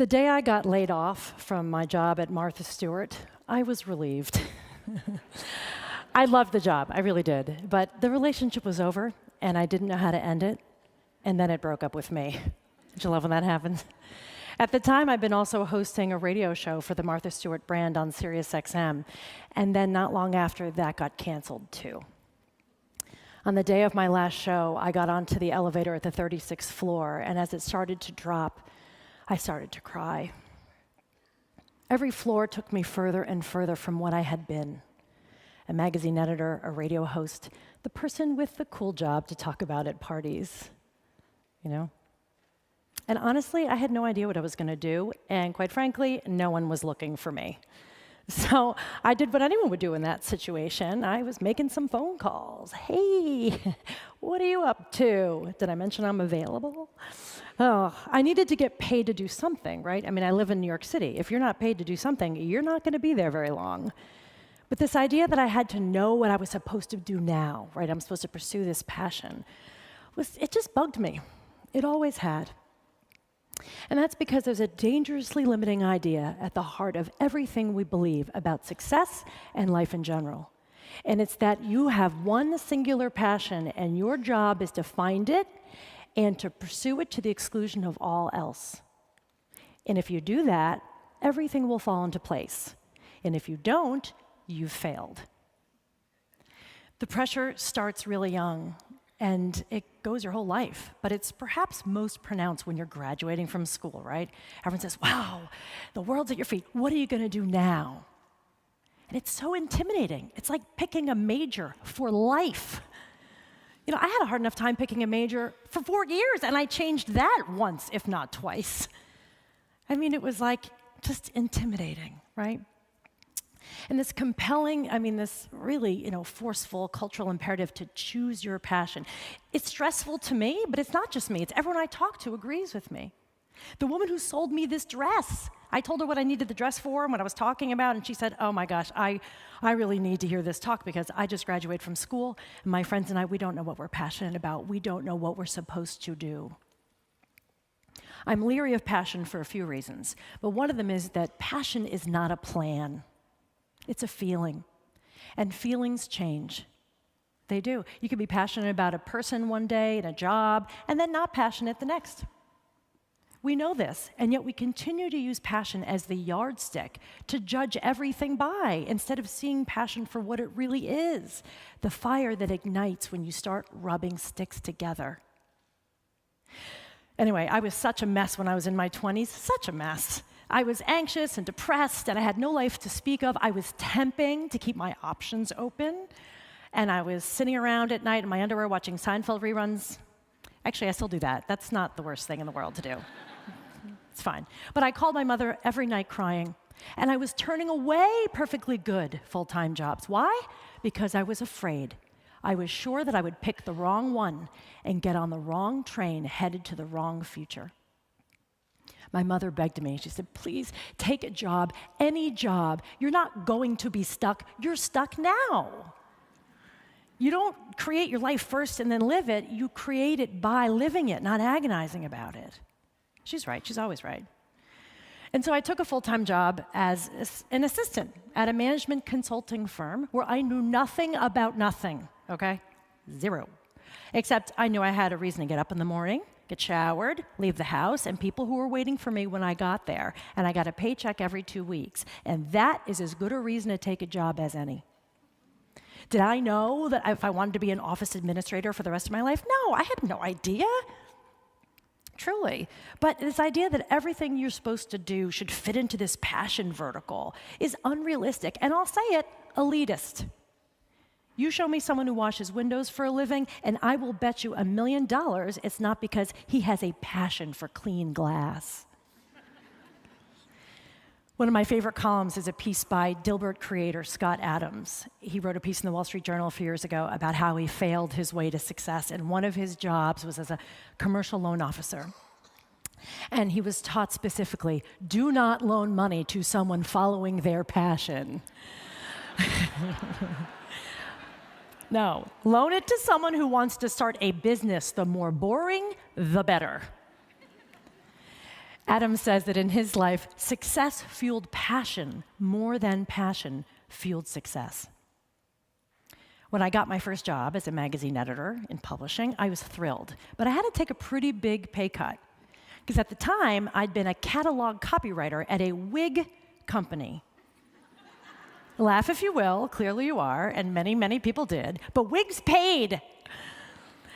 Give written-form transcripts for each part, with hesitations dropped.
The day I got laid off from my job at Martha Stewart, I was relieved. I loved the job, I really did. But the relationship was over, and I didn't know how to end it, and then it broke up with me. Don't you love when that happens? At the time, I'd been also hosting a radio show for the Martha Stewart brand on SiriusXM, and then not long after, that got canceled too. On the day of my last show, I got onto the elevator at the 36th floor, and as it started to drop, I started to cry. Every floor took me further and further from what I had been. A magazine editor, a radio host, the person with the cool job to talk about at parties, you know? And honestly, I had no idea what I was gonna do, and quite frankly, no one was looking for me. So I did what anyone would do in that situation. I was making some phone calls. Hey, what are you up to? Did I mention I'm available? Oh, I needed to get paid to do something, right? I mean, I live in New York City. If you're not paid to do something, you're not gonna be there very long. But this idea that I had to know what I was supposed to do now, right? I'm supposed to pursue this passion, it just bugged me. It always had. And that's because there's a dangerously limiting idea at the heart of everything we believe about success and life in general. And it's that you have one singular passion, and your job is to find it and to pursue it to the exclusion of all else. And if you do that, everything will fall into place. And if you don't, you've failed. The pressure starts really young, and it goes your whole life, but it's perhaps most pronounced when you're graduating from school, right? Everyone says, wow, the world's at your feet. What are you gonna do now? And it's so intimidating. It's like picking a major for life. You know, I had a hard enough time picking a major for 4 years, and I changed that once, if not twice. I mean, it was like just intimidating, right? And this compelling, this really, forceful cultural imperative to choose your passion. It's stressful to me, but it's not just me. It's everyone I talk to agrees with me. The woman who sold me this dress, I told her what I needed the dress for and what I was talking about, and she said, oh my gosh, I really need to hear this talk because I just graduated from school, and my friends and I, we don't know what we're passionate about. We don't know what we're supposed to do. I'm leery of passion for a few reasons, but one of them is that passion is not a plan. It's a feeling, and feelings change. They do. You could be passionate about a person one day and a job, and then not passionate the next. We know this, and yet we continue to use passion as the yardstick to judge everything by, instead of seeing passion for what it really is, the fire that ignites when you start rubbing sticks together. Anyway, I was such a mess when I was in my 20s, such a mess. I was anxious and depressed, and I had no life to speak of. I was temping to keep my options open, and I was sitting around at night in my underwear watching Seinfeld reruns. Actually, I still do that. That's not the worst thing in the world to do. It's fine. But I called my mother every night crying, and I was turning away perfectly good full-time jobs. Why? Because I was afraid. I was sure that I would pick the wrong one and get on the wrong train headed to the wrong future. My mother begged me. She said, please take a job, any job. You're not going to be stuck. You're stuck now. You don't create your life first and then live it. You create it by living it, not agonizing about it. She's right. She's always right. And so I took a full-time job as an assistant at a management consulting firm where I knew nothing about nothing, okay? Zero. Except I knew I had a reason to get up in the morning, get showered, leave the house, and people who were waiting for me when I got there. And I got a paycheck every 2 weeks. And that is as good a reason to take a job as any. Did I know that if I wanted to be an office administrator for the rest of my life? No, I had no idea. Truly. But this idea that everything you're supposed to do should fit into this passion vertical is unrealistic, and I'll say it, elitist. You show me someone who washes windows for a living, and I will bet you $1 million it's not because he has a passion for clean glass. One of my favorite columns is a piece by Dilbert creator Scott Adams. He wrote a piece in the Wall Street Journal a few years ago about how he failed his way to success, and one of his jobs was as a commercial loan officer. And he was taught specifically, do not loan money to someone following their passion. No, loan it to someone who wants to start a business. The more boring, the better. Adam says that in his life, success fueled passion more than passion fueled success. When I got my first job as a magazine editor in publishing, I was thrilled. But I had to take a pretty big pay cut. Because at the time, I'd been a catalog copywriter at a wig company. Laugh if you will, clearly you are, and many, many people did. But wigs paid.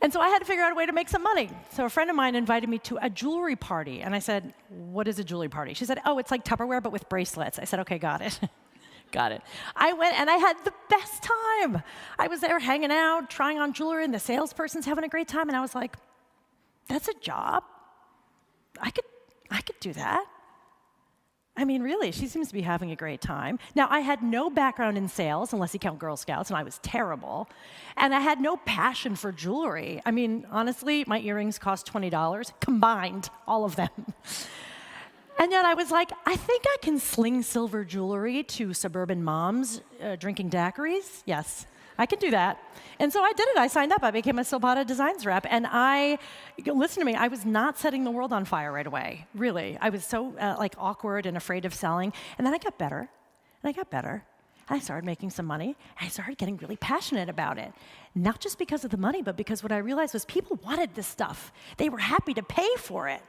And so I had to figure out a way to make some money. So a friend of mine invited me to a jewelry party. And I said, "What is a jewelry party?" She said, "Oh, it's like Tupperware, but with bracelets." I said, "Okay, got it." Got it. I went and I had the best time. I was there hanging out, trying on jewelry, and the salesperson's having a great time. And I was like, that's a job. I could do that. I mean, really, she seems to be having a great time. Now, I had no background in sales, unless you count Girl Scouts, and I was terrible. And I had no passion for jewelry. I mean, honestly, my earrings cost $20, combined, all of them. And yet I was like, I think I can sling silver jewelry to suburban moms drinking daiquiris. Yes, I can do that. And so I did it. I signed up. I became a Silvata Designs rep. And listen to me, I was not setting the world on fire right away, really. I was so awkward and afraid of selling. And then I got better, and I got better. And I started making some money, and I started getting really passionate about it. Not just because of the money, but because what I realized was people wanted this stuff. They were happy to pay for it.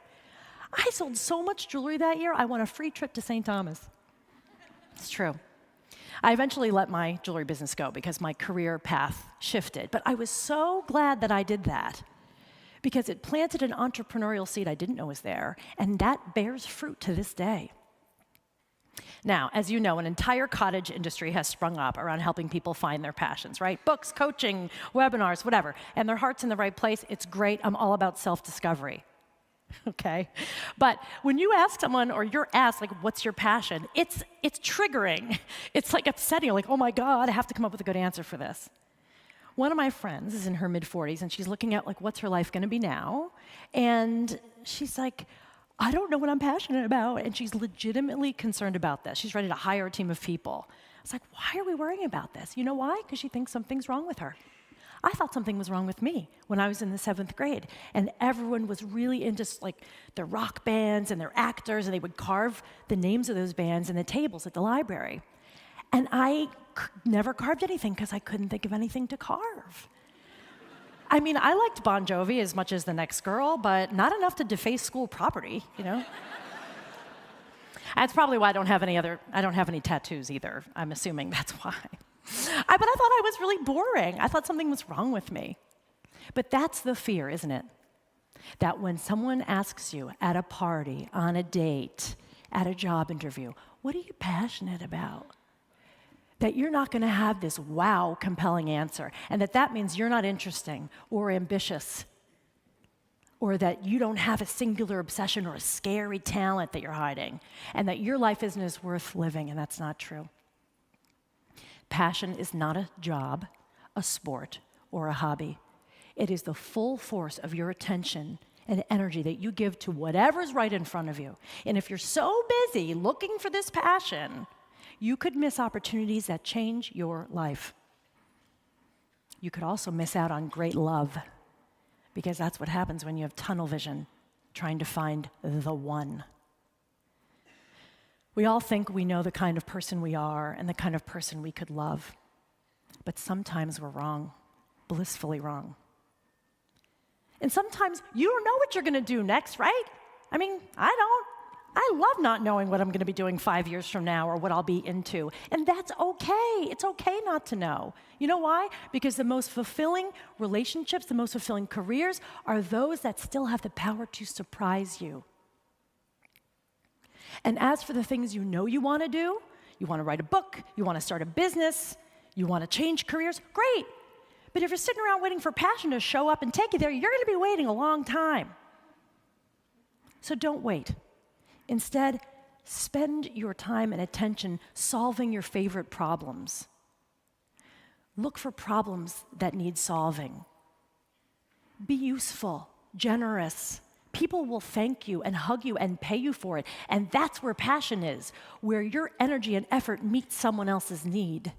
I sold so much jewelry that year, I won a free trip to St. Thomas. It's true. I eventually let my jewelry business go because my career path shifted. But I was so glad that I did that because it planted an entrepreneurial seed I didn't know was there, and that bears fruit to this day. Now, as you know, an entire cottage industry has sprung up around helping people find their passions, right? Books, coaching, webinars, whatever. And their heart's in the right place. It's great. I'm all about self-discovery. Okay? But when you ask someone, or you're asked, like, what's your passion? It's triggering. It's like upsetting. Like, oh my God, I have to come up with a good answer for this. One of my friends is in her mid-40s, and she's looking at, like, what's her life going to be now? And she's like, I don't know what I'm passionate about. And she's legitimately concerned about this. She's ready to hire a team of people. I was like, why are we worrying about this? You know why? Because she thinks something's wrong with her. I thought something was wrong with me when I was in the 7th grade. And everyone was really into like their rock bands and their actors, and they would carve the names of those bands in the tables at the library. And I never carved anything because I couldn't think of anything to carve. I mean, I liked Bon Jovi as much as the next girl, but not enough to deface school property, you know? That's probably why I don't have any tattoos either. I'm assuming that's why. But I thought I was really boring. I thought something was wrong with me. But that's the fear, isn't it? That when someone asks you at a party, on a date, at a job interview, what are you passionate about? That you're not going to have this wow, compelling answer, and that means you're not interesting or ambitious, or that you don't have a singular obsession or a scary talent that you're hiding, and that your life isn't as worth living, and that's not true. Passion is not a job, a sport, or a hobby. It is the full force of your attention and energy that you give to whatever's right in front of you. And if you're so busy looking for this passion, you could miss opportunities that change your life. You could also miss out on great love, because that's what happens when you have tunnel vision, trying to find the one. We all think we know the kind of person we are and the kind of person we could love. But sometimes we're wrong, blissfully wrong. And sometimes you don't know what you're going to do next, right? I mean, I don't. I love not knowing what I'm going to be doing 5 years from now or what I'll be into. And that's okay. It's okay not to know. You know why? Because the most fulfilling relationships, the most fulfilling careers are those that still have the power to surprise you. And as for the things you know you want to do, you want to write a book, you want to start a business, you want to change careers, great. But if you're sitting around waiting for passion to show up and take you there, you're going to be waiting a long time. So don't wait. Instead, spend your time and attention solving your favorite problems. Look for problems that need solving. Be useful, generous. People will thank you and hug you and pay you for it. And that's where passion is, where your energy and effort meet someone else's need.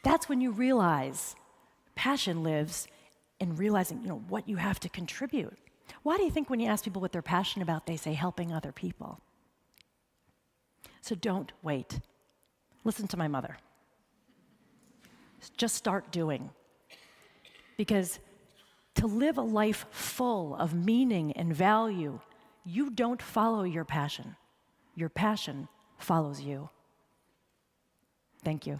That's when you realize passion lives in realizing, what you have to contribute. Why do you think when you ask people what they're passionate about, they say helping other people? So don't wait. Listen to my mother. Just start doing. Because to live a life full of meaning and value, you don't follow your passion. Your passion follows you. Thank you.